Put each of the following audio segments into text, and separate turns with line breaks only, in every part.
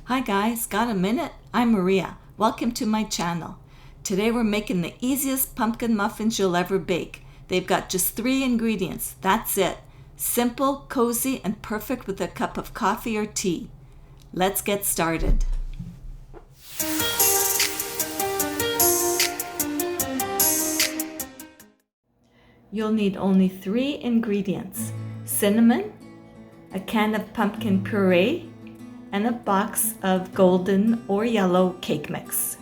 Hi guys, got a minute? I'm Maria. Welcome to my channel. Today we're making the easiest pumpkin muffins you'll ever bake. They've got just 3 ingredients. That's it. Simple, cozy, and perfect with a cup of coffee or tea. Let's get started. You'll need only 3 ingredients: cinnamon, a can of pumpkin puree, and a box of golden or yellow cake mix.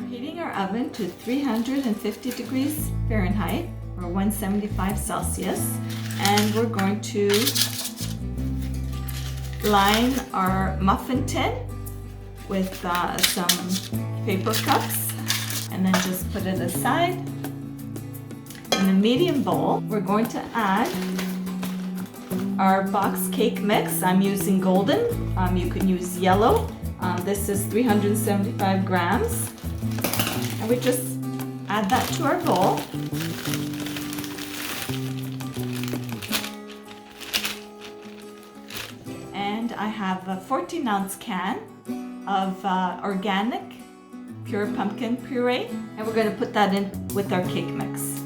We're heating our oven to 350 degrees Fahrenheit or 175 Celsius, and we're going to line our muffin tin with some paper cups and then just put it aside. In a medium bowl, we're going to add our box cake mix. I'm using golden. You can use yellow. This is 375 grams. And we just add that to our bowl. And I have a 14-ounce can of organic pure pumpkin puree. And we're going to put that in with our cake mix.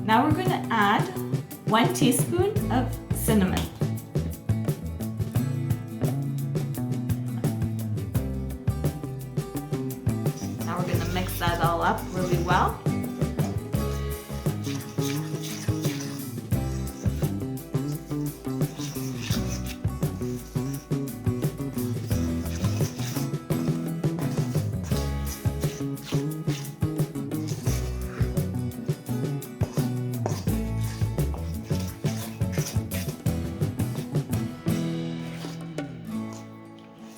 Now we're going to add 1 teaspoon of cinnamon. Now we're going to mix that all up really well.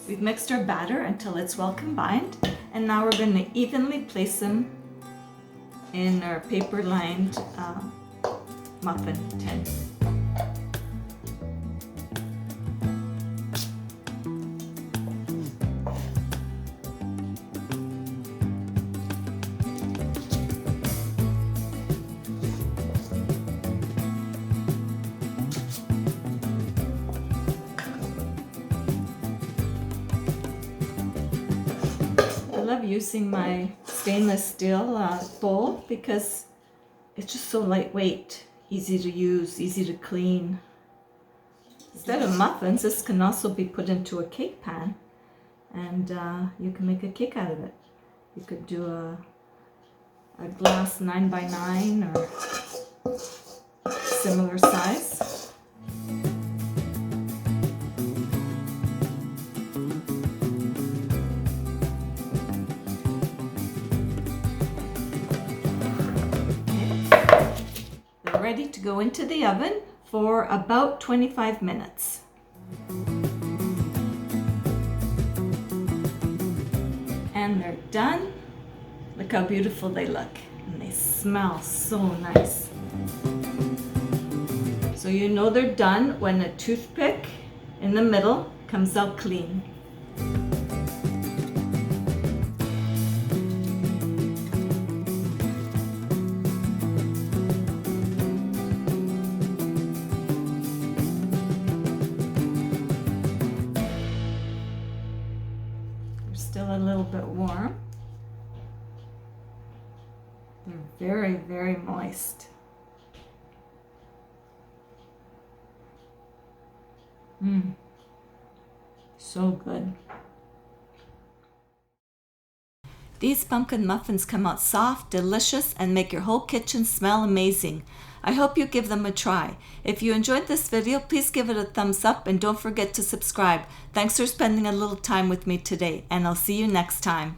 We've mixed our batter until it's well combined, and now we're going to evenly place them in our paper-lined muffin tin. I love using my stainless steel bowl because it's just so lightweight, easy to use, easy to clean. Instead of muffins, this can also be put into a cake pan, and you can make a cake out of it. You could do a glass 9x9 or similar size. Ready to go into the oven for about 25 minutes. And they're done. Look how beautiful they look, and they smell so nice. So you know they're done when a toothpick in the middle comes out clean. Still a little bit warm. They're very, very moist. So good. These pumpkin muffins come out soft, delicious, and make your whole kitchen smell amazing. I hope you give them a try. If you enjoyed this video, please give it a thumbs up and don't forget to subscribe. Thanks for spending a little time with me today, and I'll see you next time.